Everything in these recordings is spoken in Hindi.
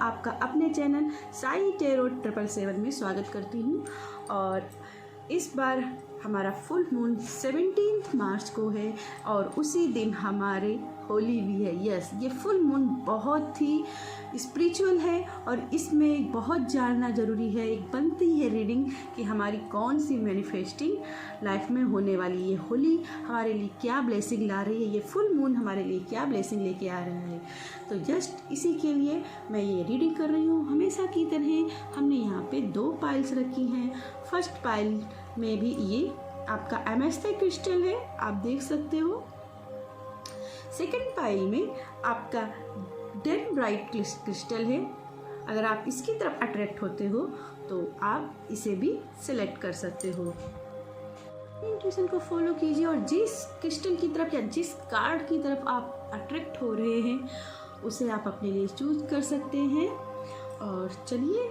आपका अपने चैनल साई टेरो 777 में स्वागत करती हूँ। और इस बार हमारा फुल मून 17 मार्च को है और उसी दिन हमारे होली भी है। यस, ये फुल मून बहुत ही स्पिरिचुअल है और इसमें बहुत जानना ज़रूरी है। एक बनती है रीडिंग कि हमारी कौन सी मैनिफेस्टिंग लाइफ में होने वाली ये होली हमारे लिए क्या ब्लेसिंग ला रही है, ये फुल मून हमारे लिए क्या ब्लेसिंग लेके आ रहा है। तो जस्ट इसी के लिए मैं ये रीडिंग कर रही हूँ। हमेशा की तरह हमने यहाँ पे 2 पाइल्स रखी हैं। फर्स्ट पाइल में भी ये आपका एमेथिस्ट क्रिस्टल है, आप देख सकते हो। सेकंड पाइल में आपका डेनब्राइट क्रिस्टल है। अगर आप इसकी तरफ अट्रैक्ट होते हो तो आप इसे भी सिलेक्ट कर सकते हो। इंट्यूशन को फॉलो कीजिए और जिस क्रिस्टल की तरफ या जिस कार्ड की तरफ आप अट्रैक्ट हो रहे हैं उसे आप अपने लिए चूज कर सकते हैं। और चलिए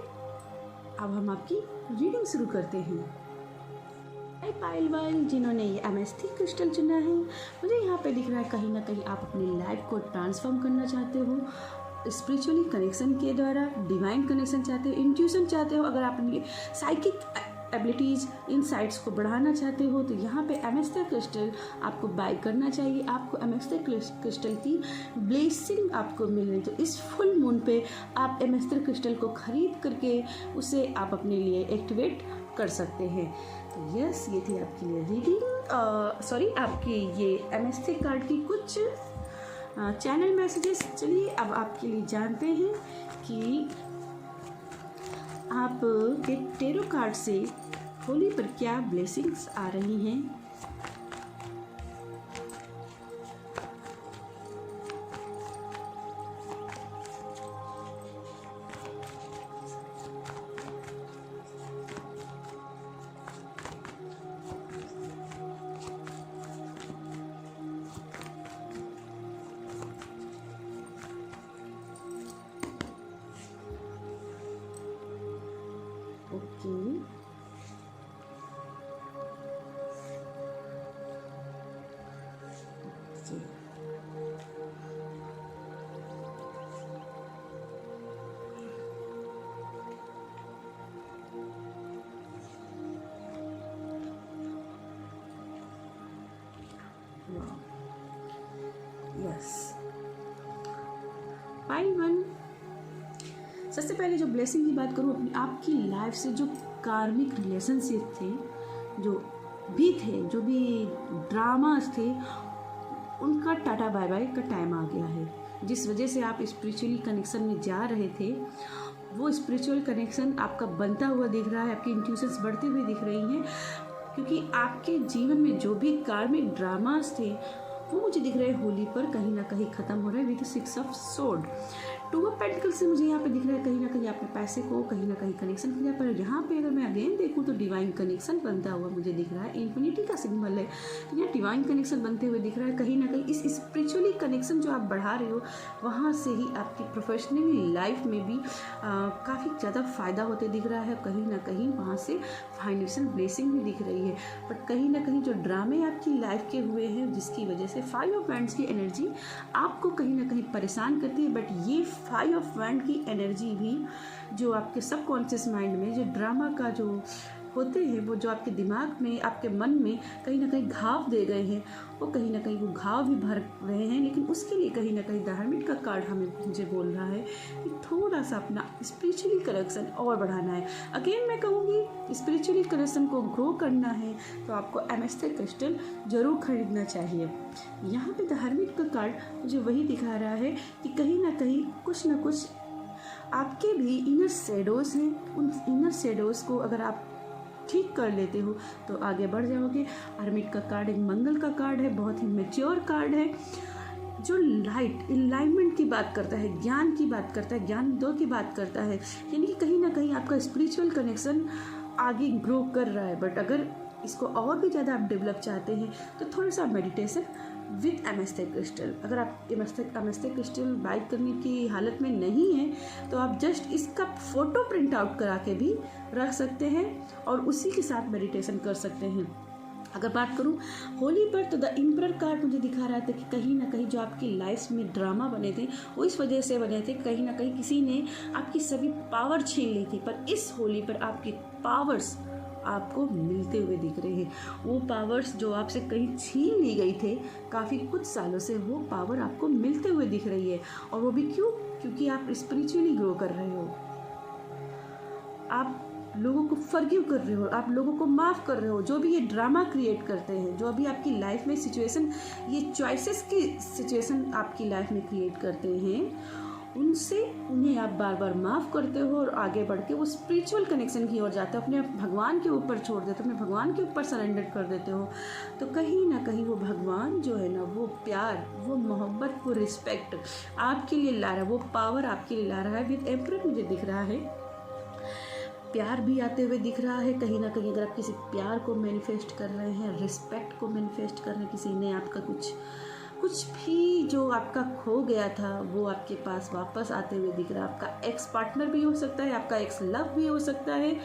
अब हम आपकी रीडिंग शुरू करते हैं। पाइल वाइल जिन्होंने ये एमेथिस्ट क्रिस्टल चुना है, मुझे यहाँ पे दिख रहा है कहीं ना कहीं आप अपनी लाइफ को ट्रांसफॉर्म करना चाहते हो स्पिरिचुअली कनेक्शन के द्वारा, डिवाइन कनेक्शन चाहते हो, इंट्यूशन चाहते हो। अगर आप अपनी साइकिक एबिलिटीज़ इनसाइट्स को बढ़ाना चाहते हो तो यहाँ पे एमेथिस्ट क्रिस्टल आपको बाय करना चाहिए। आपको एमेथिस्ट क्रिस्टल की ब्लेसिंग आपको मिल रही है। तो इस फुल मून पे आप एमेथिस्ट क्रिस्टल को खरीद करके उसे आप अपने लिए एक्टिवेट कर सकते हैं। तो यस, ये थी आपके लिए रीडिंग, आपकी ये एमेथिस्ट कार्ड की कुछ चैनल मैसेजेस। चलिए अब आपके लिए जानते हैं कि आप के टेरो कार्ड से होली पर क्या ब्लेसिंग्स आ रही हैं। Okay, yes. पाइल 1, सबसे पहले जो ब्लेसिंग की बात करूँ, अपनी आपकी लाइफ से जो कार्मिक रिलेशनशिप थे, जो भी ड्रामास थे, उनका टाटा बाय बाय का टाइम आ गया है। जिस वजह से आप स्पिरिचुअली कनेक्शन में जा रहे थे वो स्पिरिचुअल कनेक्शन आपका बनता हुआ दिख रहा है, आपकी इंट्यूशंस बढ़ती हुई दिख रही हैं, क्योंकि आपके जीवन में जो भी कार्मिक ड्रामास थे वो मुझे दिख रहे हैं होली पर कहीं ना कहीं ख़त्म हो रहा है with 6 of sword. 2 of pentacle से मुझे यहाँ पे दिख रहा है कहीं ना कहीं आपने पैसे को कहीं ना कहीं कनेक्शन किया। पर यहाँ पे अगर मैं अगेन देखूँ तो डिवाइन कनेक्शन बनता हुआ मुझे दिख रहा है। इन्फिनिटी का सिंबल है, यहाँ डिवाइन कनेक्शन बनते हुए दिख रहा है। कहीं ना कहीं इस स्पिरिचुअली कनेक्शन जो आप बढ़ा रहे हो वहाँ से ही आपकी प्रोफेशनल लाइफ में भी काफ़ी ज़्यादा फ़ायदा होते दिख रहा है। कहीं ना कहीं वहाँ से फाइनेंशियल ब्लेसिंग भी दिख रही है। बट कहीं ना कहीं जो ड्रामे आपकी लाइफ के हुए हैं जिसकी वजह से 5 ऑफ वैंड्स की एनर्जी आपको कहीं ना कहीं परेशान करती है। बट ये 5 ऑफ वैंड की एनर्जी भी जो आपके सबकॉन्शियस माइंड में जो ड्रामा का जो होते हैं, वो जो आपके दिमाग में आपके मन में कहीं ना कहीं घाव दे गए हैं, वो कहीं ना कहीं वो घाव भी भर रहे हैं। लेकिन उसके लिए कहीं ना कहीं धार्मिक का कार्ड मुझे बोल रहा है कि थोड़ा सा अपना स्पिरिचुअली कनेक्शन और बढ़ाना है। अगेन मैं कहूँगी स्पिरिचुअली कनेक्शन को ग्रो करना है तो आपको एमेथिस्ट क्रिस्टल ज़रूर खरीदना चाहिए। यहाँ पे धार्मिक का कार्ड मुझे वही दिखा रहा है कि कहीं ना कहीं कुछ ना कुछ आपके भी इनर शेडोज़ हैं। उन इनर शेडोज़ को अगर आप ठीक कर लेते हो तो आगे बढ़ जाओगे। हर्मिट का कार्ड एक मंगल का कार्ड है, बहुत ही मैच्योर कार्ड है जो लाइट इनलाइनमेंट की बात करता है, ज्ञान की बात करता है, ज्ञान दो की बात करता है। यानी कि कहीं ना कहीं आपका स्पिरिचुअल कनेक्शन आगे ग्रो कर रहा है। बट अगर इसको और भी ज़्यादा आप डेवलप चाहते हैं तो थोड़ा सा मेडिटेशन विद एमेथिस्ट क्रिस्टल। अगर आप एमेथिस्ट क्रिस्टल बाय करने की हालत में नहीं है तो आप जस्ट इसका फ़ोटो प्रिंट आउट करा के भी रख सकते हैं और उसी के साथ मेडिटेशन कर सकते हैं। अगर बात करूं होली पर, तो द एम्परर कार्ड मुझे दिखा रहा था कि कहीं ना कहीं जो आपकी लाइफ में ड्रामा बने थे वो इस वजह से बने थे, कहीं ना कहीं किसी ने आपकी सभी पावर छीन ली थी। पर इस होली पर आपकी पावर्स आपको मिलते हुए दिख रहे हैं। वो पावर्स जो आपसे कहीं छीन ली गई थे काफ़ी कुछ सालों से, वो पावर आपको मिलते हुए दिख रही है। और वो भी क्यों? क्योंकि आप स्पिरिचुअली ग्रो कर रहे हो, आप लोगों को फॉरगिव कर रहे हो, आप लोगों को माफ़ कर रहे हो। जो भी ये ड्रामा क्रिएट करते हैं, जो अभी आपकी लाइफ में सिचुएशन, ये चॉइसेस की सिचुएशन आपकी लाइफ में क्रिएट करते हैं, उनसे उन्हें आप बार बार माफ़ करते हो और आगे बढ़ के वो स्पिरिचुअल कनेक्शन की ओर जाते हो, अपने भगवान के ऊपर छोड़ देते हो, अपने भगवान के ऊपर सरेंडर कर देते हो। तो कहीं ना कहीं वो भगवान जो है ना, वो प्यार, वो मोहब्बत, वो रिस्पेक्ट आपके लिए ला रहा है, वो पावर आपके लिए ला रहा है। विद एम्परर मुझे दिख रहा है प्यार भी आते हुए दिख रहा है। कहीं ना कहीं अगर आप किसी प्यार को मैनिफेस्ट कर रहे हैं, रिस्पेक्ट को मैनिफेस्ट कर रहे हैं, किसी ने आपका कुछ भी जो आपका खो गया था वो आपके पास वापस आते हुए दिख रहा है। आपका एक्स पार्टनर भी हो सकता है, आपका एक्स लव भी हो सकता है,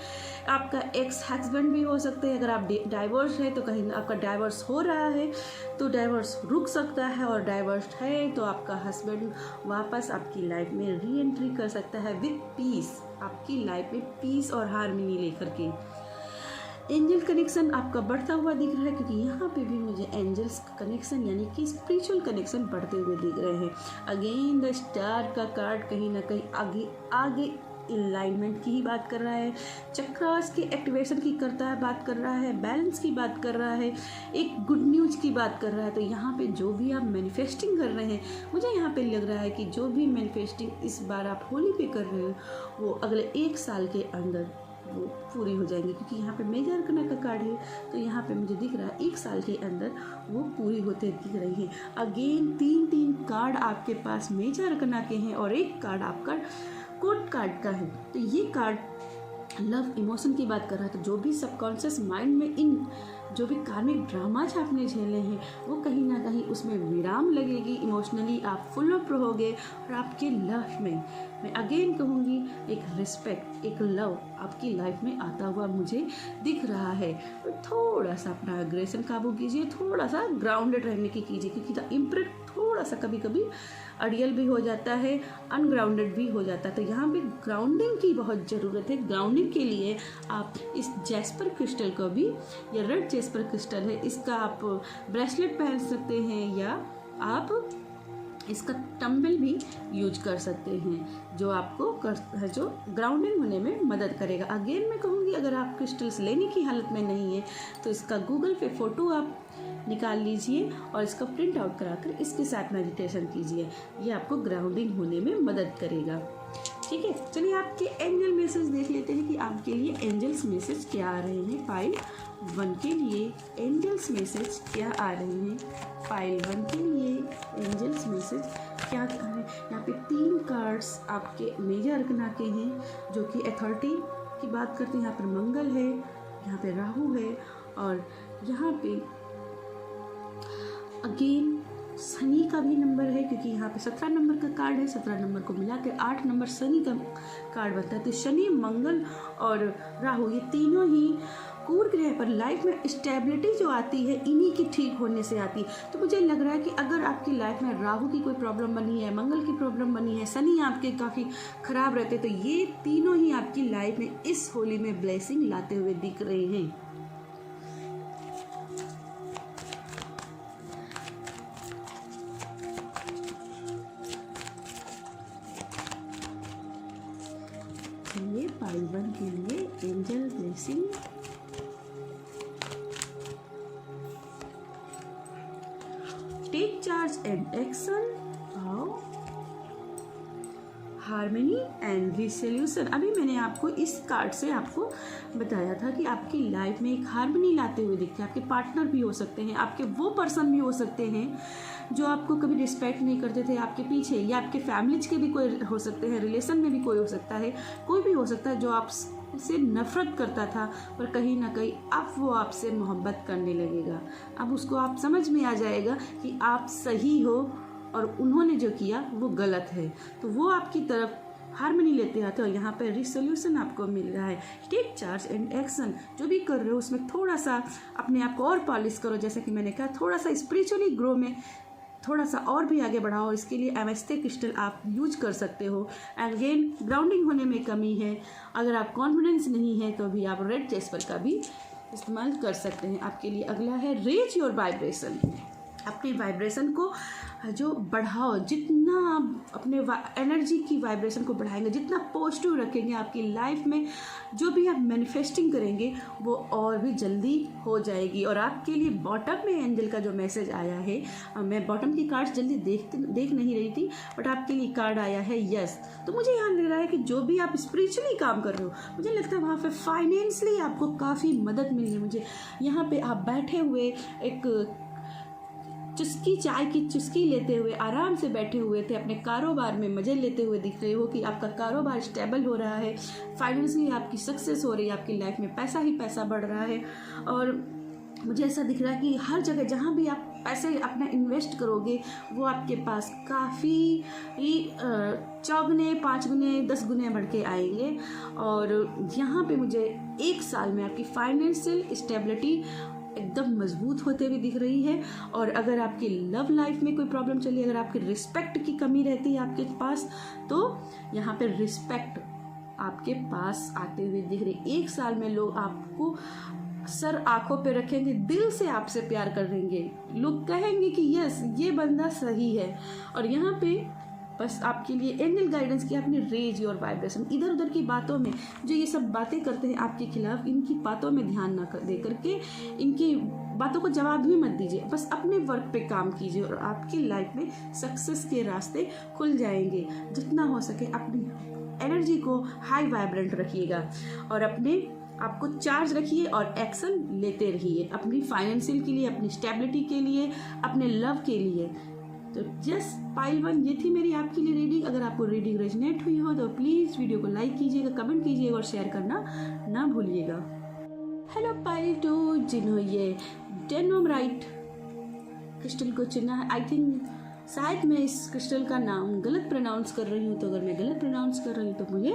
आपका एक्स हस्बैंड भी हो सकते हैं। अगर आप डाइवोर्स है तो कहीं आपका डाइवोर्स हो रहा है तो डाइवोर्स रुक सकता है, और डाइवोर्स है तो आपका हस्बैंड वापस आपकी लाइफ में री एंट्री कर सकता है विद पीस, आपकी लाइफ में पीस और हार्मनी लेकर के। एंजल कनेक्शन आपका बढ़ता हुआ दिख रहा है, क्योंकि यहाँ पे भी मुझे एंजल्स कनेक्शन यानी कि स्पिरिचुअल कनेक्शन बढ़ते हुए दिख रहे हैं। अगेन द स्टार का कार्ड कहीं ना कहीं आगे अलाइनमेंट की ही बात कर रहा है, चक्रास के एक्टिवेशन की बात कर रहा है, बैलेंस की बात कर रहा है, एक गुड न्यूज़ की बात कर रहा है। तो यहाँ पे जो भी आप मैनिफेस्टिंग कर रहे हैं, मुझे यहाँ पे लग रहा है कि जो भी मैनिफेस्टिंग इस बार आप होली पे कर रहे हो वो अगले 1 साल के अंदर वो पूरी हो जाएंगी, क्योंकि यहाँ पे मेजर अरकना का कार्ड है। तो यहाँ पे मुझे दिख रहा है 1 साल के अंदर वो पूरी होते दिख रही है। अगेन 3 कार्ड आपके पास मेजर अरकना के हैं और 1 कार्ड आपका कोर्ट कार्ड का है। तो ये कार्ड लव इमोशन की बात कर रहा है। तो जो भी सबकॉन्शियस माइंड में इन जो भी कार्मिक ड्रामाज आपने झेले हैं वो कहीं ना कहीं उसमें विराम लगेगी, इमोशनली आप फुल अप रहोगे। और आपके लाइफ में मैं अगेन कहूँगी एक रिस्पेक्ट, एक लव आपकी लाइफ में आता हुआ मुझे दिख रहा है। तो थोड़ा सा अपना एग्रेशन काबू कीजिए, थोड़ा सा ग्राउंडेड रहने की कीजिए, क्योंकि द इम्प्रेट थोड़ा सा कभी कभी अड़ियल भी हो जाता है, अनग्राउंडेड भी हो जाता है। तो यहाँ पे ग्राउंडिंग की बहुत ज़रूरत है। ग्राउंडिंग के लिए आप इस जैस्पर क्रिस्टल को भी, या रेड जैस्पर क्रिस्टल है, इसका आप ब्रेसलेट पहन सकते हैं, या आप इसका टम्बल भी यूज कर सकते हैं, जो आपको जो ग्राउंडिंग होने में मदद करेगा। अगेन मैं कहूँगी अगर आप क्रिस्टल्स लेने की हालत में नहीं है तो इसका गूगल पे फ़ोटो आप निकाल लीजिए और इसका प्रिंट आउट कराकर इसके साथ मेडिटेशन कीजिए, ये आपको ग्राउंडिंग होने में मदद करेगा। ठीक है, चलिए आपके एंजल मैसेज देख लेते हैं कि आपके लिए एंजल्स मैसेज क्या आ रहे हैं। पाइल 1 के लिए एंजल्स मैसेज क्या आ रहे हैं। पाइल 1 के लिए एंजल्स मैसेज क्या आ रहे हैं। यहाँ पे 3 कार्ड्स आपके मेजर अरकना के हैं जो कि अथॉरिटी की बात करते हैं। यहाँ पर मंगल है, यहाँ पे राहु है, और यहाँ पे अगेन शनि का भी नंबर है, क्योंकि यहाँ पे 17 नंबर का कार्ड है। 17 नंबर को मिला के 8 नंबर शनि का कार्ड बनता है। तो शनि, मंगल और राहु ये तीनों ही कुर ग्रह पर लाइफ में स्टेबिलिटी जो आती है इन्हीं की ठीक होने से आती है। तो मुझे लग रहा है कि अगर आपकी लाइफ में राहु की कोई प्रॉब्लम बनी है, मंगल की प्रॉब्लम बनी है, शनि आपके काफ़ी ख़राब रहते, तो ये तीनों ही आपकी लाइफ में इस होली में ब्लेसिंग लाते हुए दिख रहे हैं। पाइल 1 के लिए angel blessing. Take charge and action, harmony and resolution. अभी मैंने आपको इस कार्ड से आपको बताया था कि आपकी लाइफ में एक हार्मनी लाते हुए दिखते हैं। आपके पार्टनर भी हो सकते हैं, आपके वो पर्सन भी हो सकते हैं जो आपको कभी रिस्पेक्ट नहीं करते थे आपके पीछे, या आपके फैमिलीज के भी कोई हो सकते हैं, रिलेशन में भी कोई हो सकता है, कोई भी हो सकता है जो आपसे नफरत करता था, पर कहीं ना कहीं अब वो आपसे मोहब्बत करने लगेगा। अब उसको आप समझ में आ जाएगा कि आप सही हो और उन्होंने जो किया वो गलत है, तो वो आपकी तरफ हार्मनी लेते आते हो, यहाँ पे रिसोल्यूशन आपको मिल रहा है। टेक चार्ज एंड एक्शन, जो भी कर रहे हो उसमें थोड़ा सा अपने आप को और पॉलिश करो, जैसे कि मैंने कहा थोड़ा सा स्पिरिचुअली ग्रो में थोड़ा सा और भी आगे बढ़ाओ। इसके लिए एमेस्टे क्रिस्टल आप यूज कर सकते हो। अगेन ग्राउंडिंग होने में कमी है, अगर आप कॉन्फिडेंस नहीं है तो भी आप रेड जेस्पर का भी इस्तेमाल कर सकते हैं। आपके लिए अगला है रेज योर वाइब्रेशन। अपनी वाइब्रेशन को जो बढ़ाओ, जितना आप अपने एनर्जी की वाइब्रेशन को बढ़ाएंगे, जितना पॉजिटिव रखेंगे, आपकी लाइफ में जो भी आप मैनिफेस्टिंग करेंगे वो और भी जल्दी हो जाएगी। और आपके लिए बॉटम में एंजल का जो मैसेज आया है, मैं बॉटम की कार्ड्स जल्दी देख नहीं रही थी, बट आपके लिए कार्ड आया है यस। तो मुझे यहाँ लग रहा है कि जो भी आप स्पिरिचुअली काम कर रहे हो, मुझे लगता है वहाँ पे फाइनेंशियली आपको काफ़ी मदद मिल रही है। मुझे यहाँ पे आप बैठे हुए एक चुस्की, चाय की चुस्की लेते हुए आराम से बैठे हुए थे, अपने कारोबार में मज़े लेते हुए दिख रहे हो कि आपका कारोबार स्टेबल हो रहा है, फाइनेंशियली आपकी सक्सेस हो रही है, आपकी लाइफ में पैसा ही पैसा बढ़ रहा है। और मुझे ऐसा दिख रहा है कि हर जगह जहाँ भी आप पैसे अपना इन्वेस्ट करोगे वो आपके पास काफ़ी 4 गुने 5 गुने 10 गुने बढ़ के आएंगे। और यहाँ पे मुझे 1 साल में आपकी फाइनेंशियल स्टेबिलिटी एकदम मजबूत होते हुए दिख रही है। और अगर आपकी लव लाइफ में कोई प्रॉब्लम चली, अगर आपकी रिस्पेक्ट की कमी रहती है आपके पास, तो यहाँ पे रिस्पेक्ट आपके पास आते हुए दिख रही। 1 साल में लोग आपको सर आंखों पे रखेंगे, दिल से आपसे प्यार करेंगे, लोग कहेंगे कि यस ये बंदा सही है। और यहाँ पे बस आपके लिए एंजल गाइडेंस की आपने रेज योर वाइब्रेशन। इधर उधर की बातों में जो ये सब बातें करते हैं आपके खिलाफ, इनकी बातों में ध्यान ना दे करके इनकी बातों को जवाब भी मत दीजिए, बस अपने वर्क पे काम कीजिए और आपकी लाइफ में सक्सेस के रास्ते खुल जाएंगे। जितना हो सके अपनी एनर्जी को हाई वाइब्रेंट रखिएगा और अपने आपको चार्ज रखिए और एक्शन लेते रहिए, अपनी फाइनेंशियल के लिए, अपनी स्टेबिलिटी के लिए, अपने लव के लिए। तो जस पाइल 1 ये थी मेरी आपके लिए रीडिंग। अगर आपको रीडिंग रेजोनेट हुई हो तो प्लीज़ वीडियो को लाइक कीजिएगा, कमेंट कीजिएगा और शेयर करना ना भूलिएगा। हेलो पाइल 2, जिन्होंने ये डेनोमराइट क्रिस्टल को चुना है, आई थिंक शायद मैं इस क्रिस्टल का नाम गलत प्रोनाउंस कर रही हूँ, तो अगर मैं गलत प्रोनाउंस कर रही हूँ तो मुझे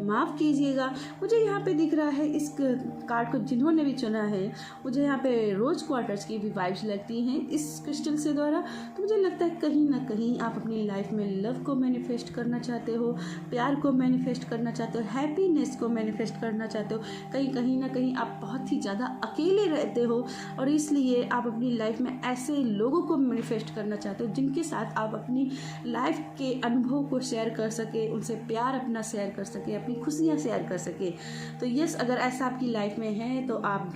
माफ़ कीजिएगा। मुझे यहाँ पे दिख रहा है इस कार्ड को जिन्होंने भी चुना है, मुझे यहाँ पे रोज क्वार्टर्स की भी वाइब्स लगती हैं इस क्रिस्टल से द्वारा। तो मुझे लगता है कहीं ना कहीं आप अपनी लाइफ में लव को मैनिफेस्ट करना चाहते हो, प्यार को मैनिफेस्ट करना चाहते हो, हैप्पीनेस को मैनिफेस्ट करना चाहते हो। कहीं ना कहीं आप बहुत ही ज़्यादा अकेले रहते हो और इसलिए आप अपनी लाइफ में ऐसे लोगों को मैनिफेस्ट करना चाहते हो जिनके साथ आप अपनी लाइफ के अनुभव को शेयर कर सके, उनसे प्यार अपना शेयर कर सके, अपनी खुशियाँ शेयर कर सके। तो यस, अगर ऐसा आपकी लाइफ में है तो आप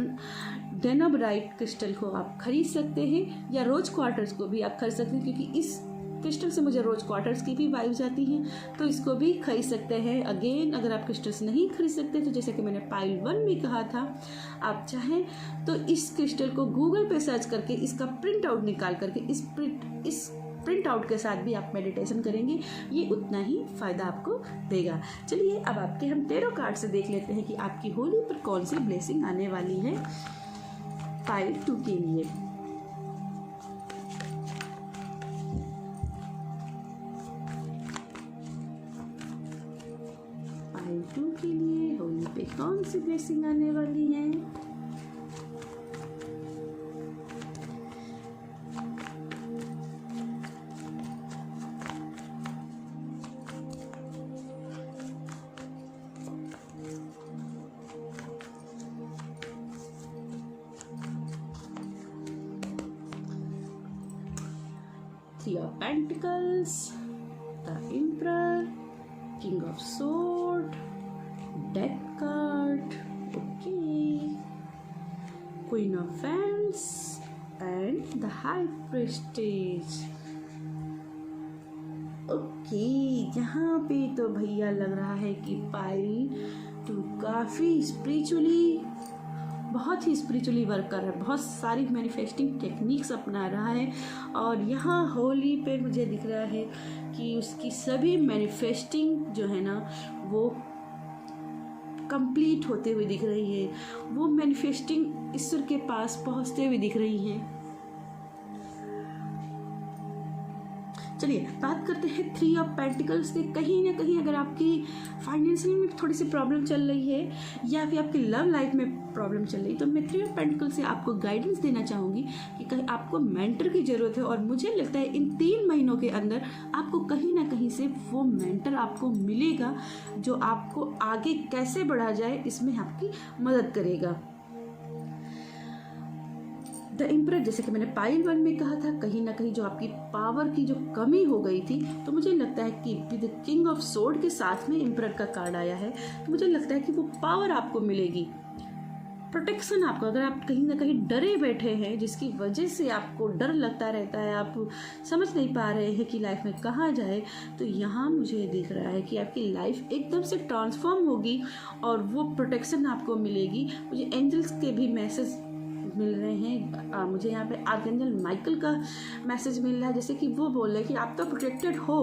डेनोमराइट क्रिस्टल को आप खरीद सकते हैं या रोज क्वार्टर्स को भी आप खरीद सकते हैं, क्योंकि इस क्रिस्टल से मुझे रोज क्वार्टर्स की भी वाइब्स आती हैं, तो इसको भी खरीद सकते हैं। अगेन अगर आप क्रिस्टल्स नहीं खरीद सकते तो जैसे कि मैंने पाइल 1 में कहा था, आप चाहें तो इस क्रिस्टल को गूगल पे सर्च करके इसका प्रिंट आउट निकाल करके इस प्रिंट आउट के साथ भी आप मेडिटेशन करेंगे, ये उतना ही फ़ायदा आपको देगा। चलिए अब आपके हम 13 कार्ड से देख लेते हैं कि आपकी होली पर कौन सी ब्लेसिंग आने वाली है पाइल 2 के लिए। पाइल 2 के लिए होली पे कौन सी ब्लेसिंग आने वाली है? Three of Pentacles, the Emperor, King of Swords, Death card, okay, Queen of Wands and the High Priestess. Okay, यहाँ पे तो भैया लग रहा है कि पाइल 2 काफ़ी स्पिरिचुअली, बहुत ही स्पिरिचुअली वर्क कर रहा है, बहुत सारी मैनिफेस्टिंग टेक्निक्स अपना रहा है। और यहाँ होली पे मुझे दिख रहा है कि उसकी सभी मैनिफेस्टिंग जो है ना वो कंप्लीट होते हुए दिख रही है, वो मैनिफेस्टिंग ईश्वर के पास पहुँचते हुए दिख रही हैं। चलिए बात करते हैं 3 ऑफ पेंटिकल्स के। कहीं ना कहीं अगर आपकी फाइनेंशियल में थोड़ी सी प्रॉब्लम चल रही है या फिर आपकी लव लाइफ में प्रॉब्लम चल रही है, तो मैं 3 ऑफ पेंटिकल्स से आपको गाइडेंस देना चाहूँगी कि कहीं आपको मेंटर की ज़रूरत है। और मुझे लगता है इन 3 महीनों के अंदर आपको कहीं ना कहीं से वो मेंटर आपको मिलेगा जो आपको आगे कैसे बढ़ा जाए इसमें आपकी मदद करेगा। द एम्परर, जैसे कि मैंने पाइल 1 में कहा था, कहीं ना कहीं जो आपकी पावर की जो कमी हो गई थी, तो मुझे लगता है कि विद किंग ऑफ सोर्ड के साथ में एम्परर का कार्ड आया है, तो मुझे लगता है कि वो पावर आपको मिलेगी, प्रोटेक्शन आपको। अगर आप कहीं ना कहीं डरे बैठे हैं जिसकी वजह से आपको डर लगता रहता है, आप समझ नहीं पा रहे हैं कि लाइफ में कहाँ जाए, तो यहाँ मुझे दिख रहा है कि आपकी लाइफ एकदम से ट्रांसफॉर्म होगी और वो प्रोटेक्शन आपको मिलेगी। मुझे एंजल्स के भी मैसेज मिल रहे हैं, मुझे यहाँ पे आर्कएंजल माइकल का मैसेज मिल रहा है, जैसे कि वो बोल रहे हैं कि आप तो प्रोटेक्टेड हो,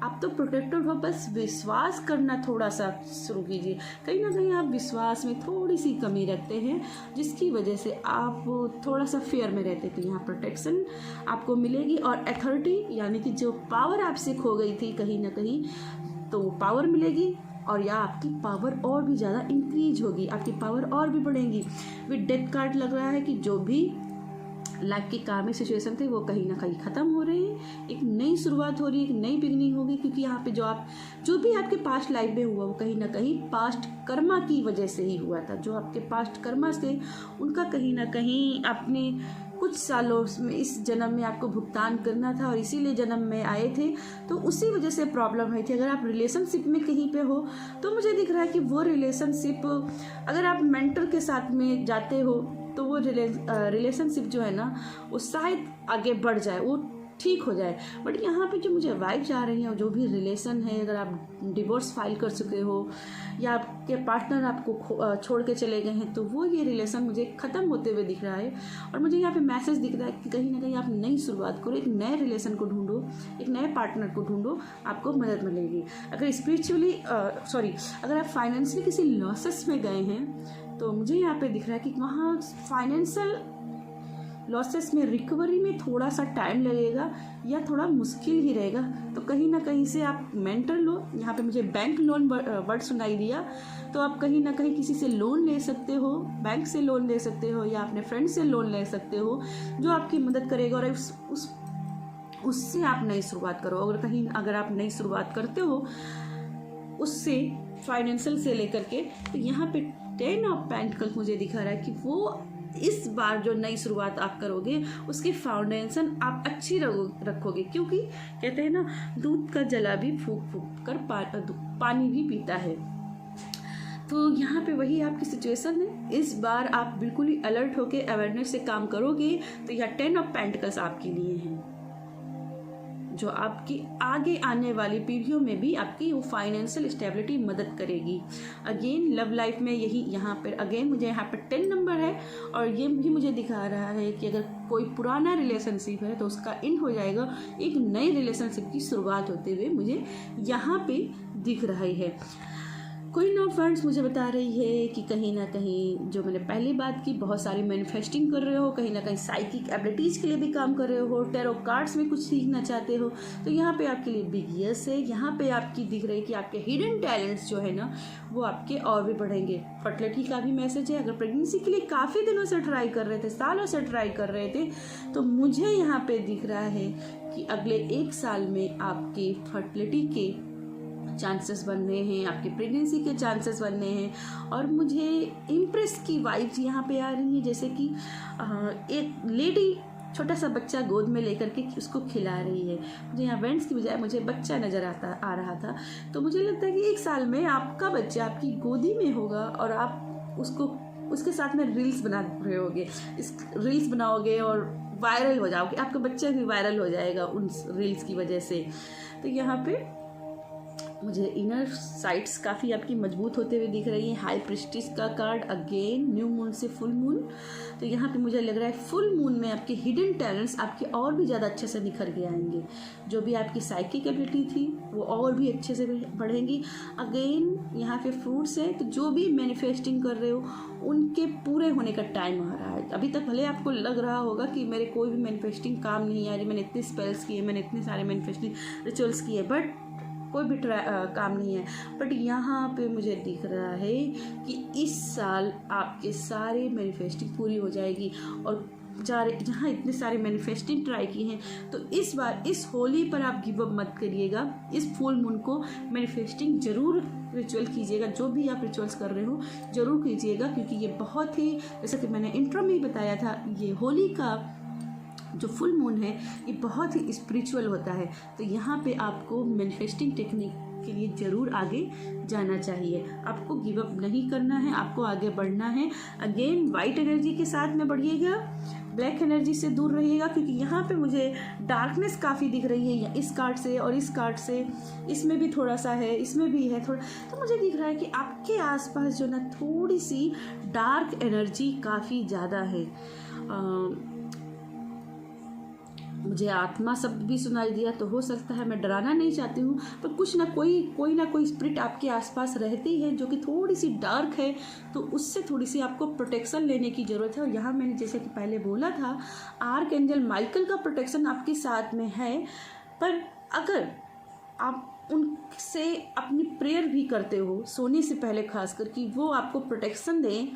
आप तो प्रोटेक्टेड हो, बस विश्वास करना थोड़ा सा शुरू कीजिए। कहीं ना कहीं आप विश्वास में थोड़ी सी कमी रखते हैं जिसकी वजह से आप थोड़ा सा फेयर में रहते थे। यहाँ प्रोटेक्शन आपको मिलेगी और अथॉरिटी यानी कि जो पावर आपसे खो गई थी कहीं ना कहीं, तो वो पावर मिलेगी और या आपकी पावर और भी ज़्यादा इंक्रीज होगी, आपकी पावर और भी बढ़ेगी। विद डेथ कार्ड लग रहा है कि जो भी लाइफ की कार्मिक सिचुएशन थे वो कहीं ना कहीं ख़त्म हो रहे हैं, एक नई शुरुआत हो रही है, एक नई बिगनिंग होगी। क्योंकि यहाँ पे जो भी आपके पास्ट लाइफ में हुआ वो कहीं ना कहीं पास्ट कर्मा की वजह से ही हुआ था। जो आपके पास्ट कर्मा थे उनका कहीं ना कहीं अपने कुछ सालों में इस जन्म में आपको भुगतान करना था और इसीलिए जन्म में आए थे, तो उसी वजह से प्रॉब्लम हुई थी। अगर आप रिलेशनशिप में कहीं पे हो तो मुझे दिख रहा है कि वो रिलेशनशिप, अगर आप मेंटर के साथ में जाते हो तो वो रिलेशनशिप जो है ना वो शायद आगे बढ़ जाए, वो ठीक हो जाए। बट यहाँ पे जो मुझे वाइब्स आ रही हैं, जो भी रिलेशन है, अगर आप डिवोर्स फाइल कर चुके हो या आपके पार्टनर आपको छोड़ के चले गए हैं, तो वो ये रिलेशन मुझे ख़त्म होते हुए दिख रहा है। और मुझे यहाँ पे मैसेज दिख रहा है कि कहीं ना कहीं आप नई शुरुआत करो, एक नए रिलेशन को ढूंढो, एक नए पार्टनर को ढूंढो, आपको मदद मिलेगी। अगर स्पिरिचुअली अगर आप फाइनेंशियली किसी लॉसेस में गए हैं तो मुझे यहाँ पे दिख रहा है कि वहाँ फाइनेंशियल लॉसेस में रिकवरी में थोड़ा सा टाइम लगेगा या थोड़ा मुश्किल ही रहेगा। तो कहीं ना कहीं से आप मेंटर लो, यहाँ पे मुझे बैंक लोन वर्ड सुनाई दिया, तो आप कहीं ना कहीं किसी से लोन ले सकते हो, बैंक से लोन ले सकते हो या अपने फ्रेंड से लोन ले सकते हो जो आपकी मदद करेगा और उससे आप नई शुरुआत करो। अगर आप नई शुरुआत करते हो उससे फाइनेंशियल से लेकर के, तो यहाँ पे 10 ऑफ पेंटिकल्स मुझे दिखा रहा है कि वो इस बार जो नई शुरुआत आप करोगे उसकी फाउंडेशन आप अच्छी रखोगे। क्योंकि कहते हैं ना, दूध का जला भी फूंक फूंक कर पानी भी पीता है। तो यहाँ पे वही आपकी सिचुएशन है। इस बार आप बिल्कुल ही अलर्ट होके अवेयरनेस से काम करोगे तो यह 10 ऑफ पेंटिकल्स आपके लिए हैं, जो आपकी आगे आने वाली पीढ़ियों में भी आपकी वो फाइनेंशियल स्टेबिलिटी मदद करेगी। अगेन लव लाइफ में यही यहाँ पर अगेन मुझे यहाँ पर 10 नंबर है और ये भी मुझे दिखा रहा है कि अगर कोई पुराना रिलेशनशिप है तो उसका एंड हो जाएगा, एक नए रिलेशनशिप की शुरुआत होते हुए मुझे यहाँ पे दिख रही है। क्वीन ऑफ वांड्स मुझे बता रही है कि कहीं ना कहीं जो मैंने पहली बात की, बहुत सारी मैनिफेस्टिंग कर रहे हो, कहीं ना कहीं साइकिक एबिलिटीज़ के लिए भी काम कर रहे हो, टैरो कार्ड्स में कुछ सीखना चाहते हो, तो यहाँ पे आपके लिए बिग यस है। यहाँ पे आपकी दिख रही है कि आपके हिडन टैलेंट्स जो है ना वो आपके और भी बढ़ेंगे। फर्टिलिटी का भी मैसेज है। अगर प्रेगनेंसी के लिए काफ़ी दिनों से ट्राई कर रहे थे, सालों से ट्राई कर रहे थे, तो मुझे यहाँ पे दिख रहा है कि अगले 1 साल में आपके फर्टिलिटी के चांसेस बन रहे हैं, आपके प्रेगनेंसी के चांसेस बन रहे हैं। और मुझे इम्प्रेस की वाइब्स यहाँ पे आ रही हैं, जैसे कि एक लेडी छोटा सा बच्चा गोद में लेकर के उसको खिला रही है। मुझे यहाँ वेंट्स की बजाय मुझे बच्चा नज़र आ रहा था। तो मुझे लगता है कि 1 साल में आपका बच्चा आपकी गोदी में होगा और आप उसके साथ में रील्स बना रहे होगे, रील्स बनाओगे और वायरल हो जाओगे, आपका बच्चा भी वायरल हो जाएगा उन रील्स की वजह से। तो यहाँ पे मुझे इनर साइट्स काफ़ी आपकी मजबूत होते हुए दिख रही है। हाई प्रेस्टीज का कार्ड, अगेन न्यू मून से फुल मून। तो यहाँ पे मुझे लग रहा है फुल मून में आपके हिडन टैलेंट्स आपके और भी ज़्यादा अच्छे से निखर के आएंगे। जो भी आपकी साइकिक एबिलिटी थी वो और भी अच्छे से बढ़ेंगी। अगेन यहाँ पे फ्रूट्स है, तो जो भी मैनिफेस्टिंग कर रहे हो उनके पूरे होने का टाइम आ रहा है। अभी तक भले आपको लग रहा होगा कि मेरे कोई भी मैनिफेस्टिंग काम नहीं आ रही, मैंने इतने स्पेल्स किए, मैंने इतने सारे मैनिफेस्टिंग रिचुअल्स किए, बट कोई भी काम नहीं है। बट यहाँ पे मुझे दिख रहा है कि इस साल आपके सारे मैनिफेस्टिंग पूरी हो जाएगी। और जहाँ इतने सारे मैनिफेस्टिंग ट्राई किए हैं, तो इस बार इस होली पर आप गिव अप मत करिएगा। इस फुल मून को मैनिफेस्टिंग जरूर रिचुअल कीजिएगा। जो भी आप रिचुअल्स कर रहे हो ज़रूर कीजिएगा, क्योंकि ये बहुत ही, जैसा कि मैंने इंट्रो में ही बताया था, ये होली का जो फुल मून है ये बहुत ही स्पिरिचुअल होता है। तो यहाँ पे आपको मैनिफेस्टिंग टेक्निक के लिए ज़रूर आगे जाना चाहिए। आपको गिव अप नहीं करना है, आपको आगे बढ़ना है। अगेन वाइट एनर्जी के साथ में बढ़िएगा, ब्लैक एनर्जी से दूर रहिएगा, क्योंकि यहाँ पे मुझे डार्कनेस काफ़ी दिख रही है इस कार्ड से और इस कार्ड से। इसमें भी थोड़ा सा है, इसमें भी है थोड़ा। तो मुझे दिख रहा है कि आपके आसपास जो ना थोड़ी सी डार्क एनर्जी काफ़ी ज़्यादा है। मुझे आत्मा शब्द भी सुनाई दिया, तो हो सकता है, मैं डराना नहीं चाहती हूँ, पर कुछ ना कोई ना कोई स्पिरिट आपके आसपास रहती है जो कि थोड़ी सी डार्क है। तो उससे थोड़ी सी आपको प्रोटेक्शन लेने की ज़रूरत है। और यहाँ मैंने जैसे कि पहले बोला था, आर्क एंजल माइकल का प्रोटेक्शन आपके साथ में है। पर अगर आप उनसे अपनी प्रेयर भी करते हो सोने से पहले, खासकर कि वो आपको प्रोटेक्शन दें,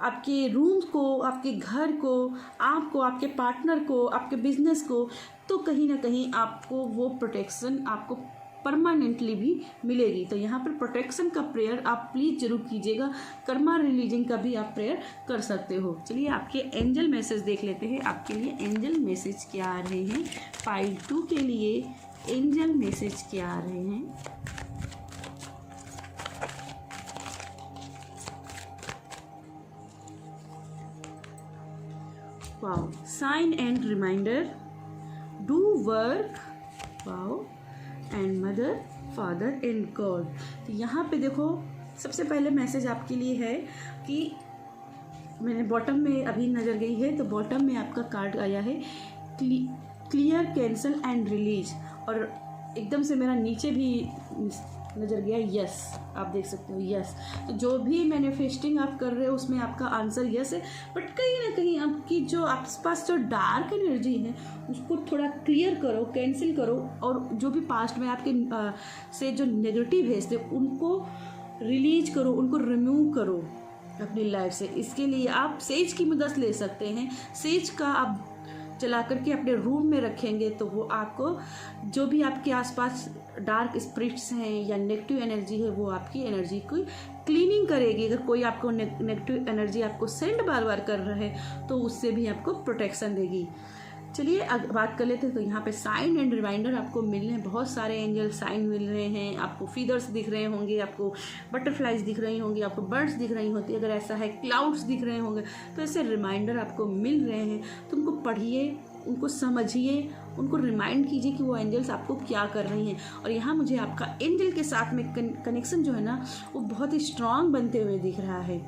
आपके रूम को, आपके घर को, आपको, आपके पार्टनर को, आपके बिजनेस को, तो कहीं ना कहीं आपको वो प्रोटेक्शन आपको परमानेंटली भी मिलेगी। तो यहाँ पर प्रोटेक्शन का प्रेयर आप प्लीज़ ज़रूर कीजिएगा। कर्मा रिलीजिंग का भी आप प्रेयर कर सकते हो। चलिए आपके एंजल मैसेज देख लेते हैं। आपके लिए एंजल मैसेज क्या आ रहे हैं, पाइल 2 के लिए एंजल मैसेज क्या आ रहे हैं। Wow, sign and reminder, do work, wow, and mother, father and God. तो यहाँ पे देखो, सबसे पहले मैसेज आपके लिए है कि मैंने बॉटम में अभी नज़र गई है, तो बॉटम में आपका कार्ड आया है क्लियर, कैंसल एंड रिलीज। और एकदम से मेरा नीचे भी नज़र गया यस, आप देख सकते हो यस। तो जो भी मैनिफेस्टिंग आप कर रहे हो उसमें आपका आंसर यस है। बट कहीं ना कहीं आपकी जो आसपास जो डार्क एनर्जी है उसको थोड़ा क्लियर करो, कैंसिल करो, और जो भी पास्ट में आपके से जो नेगेटिव भेजते उनको रिलीज करो, उनको रिमूव करो अपनी लाइफ से। इसके लिए आप सेज की मदद ले सकते हैं। सेज का आप जला करके अपने रूम में रखेंगे तो वो आपको, जो भी आपके आसपास डार्क स्पिरिट्स हैं या नेगेटिव एनर्जी है, वो आपकी एनर्जी को क्लीनिंग करेगी। अगर कोई आपको नेगेटिव एनर्जी आपको सेंड बार बार कर रहा है तो उससे भी आपको प्रोटेक्शन देगी। चलिए अब बात कर लेते हैं। तो यहाँ पे साइन एंड रिमाइंडर आपको मिल रहे हैं, बहुत सारे एंजल साइन मिल रहे हैं। आपको फीदर्स दिख रहे होंगे, आपको बटरफ्लाइज दिख रही होंगी, आपको बर्ड्स दिख रही होती, अगर ऐसा है क्लाउड्स दिख रहे होंगे, तो ऐसे रिमाइंडर आपको मिल रहे हैं। तो उनको पढ़िए, उनको समझिए, उनको रिमाइंड कीजिए कि वो एंजल्स आपको क्या कर रही हैं। और यहाँ मुझे आपका एंजल के साथ में कनेक्शन जो है ना वो बहुत ही स्ट्रांग बनते हुए दिख रहा है।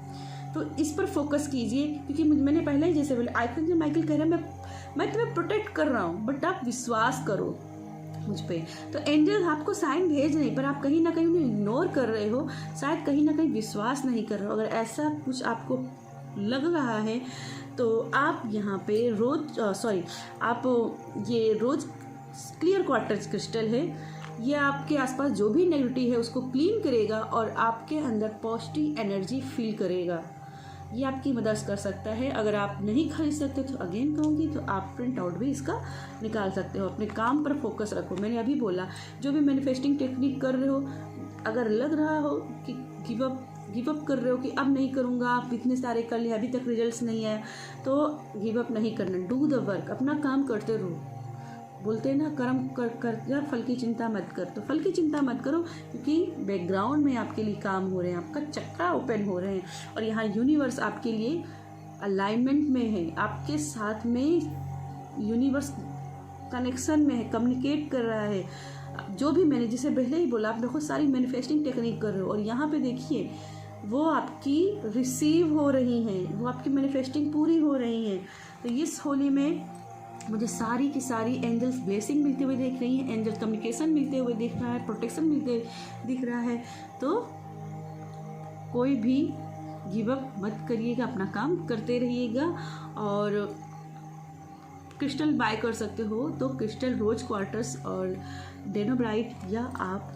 तो इस पर फोकस कीजिए, क्योंकि मैंने पहले ही जैसे बोले, आर्कएंजल माइकल कह रहा है मैं तुम्हें प्रोटेक्ट कर रहा हूँ, बट आप विश्वास करो मुझ पे। तो एंजल आपको साइन भेज रहे, पर आप कहीं ना कहीं उन्हें इग्नोर कर रहे हो, शायद कहीं ना कहीं विश्वास नहीं कर रहे हो। अगर ऐसा कुछ आपको लग रहा है तो आप यहाँ पे आप ये रोज क्लियर क्वार्टज क्रिस्टल है, ये आपके आसपास जो भी नेगेटिविटी है उसको क्लीन करेगा और आपके अंदर पॉजिटिव एनर्जी फील करेगा। ये आपकी मदद कर सकता है। अगर आप नहीं खरीद सकते तो अगेन कहूँगी, तो आप प्रिंट आउट भी इसका निकाल सकते हो। अपने काम पर फोकस रखो। मैंने अभी बोला, जो भी मैनिफेस्टिंग टेक्निक कर रहे हो, अगर लग रहा हो कि गिव अप कर रहे हो कि अब नहीं करूँगा, आप इतने सारे कर लिए अभी तक रिजल्ट्स नहीं है, तो गिव अप नहीं करना। डू द वर्क, अपना काम करते रहो। बोलते हैं ना, कर्म कर या फल की चिंता मत कर, तो फल की चिंता मत करो, क्योंकि बैकग्राउंड में आपके लिए काम हो रहे हैं, आपका चक्रा ओपन हो रहे हैं। और यहाँ यूनिवर्स आपके लिए अलाइनमेंट में है, आपके साथ में यूनिवर्स कनेक्शन में है, कम्युनिकेट कर रहा है। जो भी मैंने जिसे पहले ही बोला, आप बहुत सारी मैनिफेस्टिंग टेक्निक कर रहे हो और यहाँ पे देखिए वो आपकी रिसीव हो रही हैं, वो आपकी मैनिफेस्टिंग पूरी हो रही हैं। तो इस होली में मुझे सारी की सारी एंजल्स ब्लेसिंग मिलते हुए देख रही हैं, एंजल कम्युनिकेशन मिलते हुए दिख रहा है, प्रोटेक्शन मिलते दिख रहा है। तो कोई भी गिव अप मत करिएगा, अपना काम करते रहिएगा। और क्रिस्टल बाय कर सकते हो तो क्रिस्टल रोज क्वार्टर्स और डेनोब्राइट या आप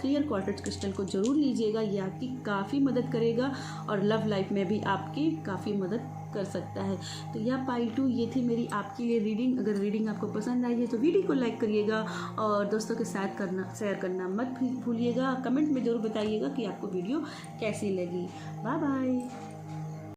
क्लियर क्वार्टर्स क्रिस्टल को जरूर लीजिएगा, ये आपकी काफ़ी मदद करेगा और लव लाइफ में भी आपकी काफ़ी मदद कर सकता है। तो यह पाई 2 ये थी मेरी आपके लिए रीडिंग। अगर रीडिंग आपको पसंद आई है तो वीडियो को लाइक करिएगा और दोस्तों के साथ शेयर करना मत भूलिएगा। कमेंट में ज़रूर बताइएगा कि आपको वीडियो कैसी लगी। Bye bye.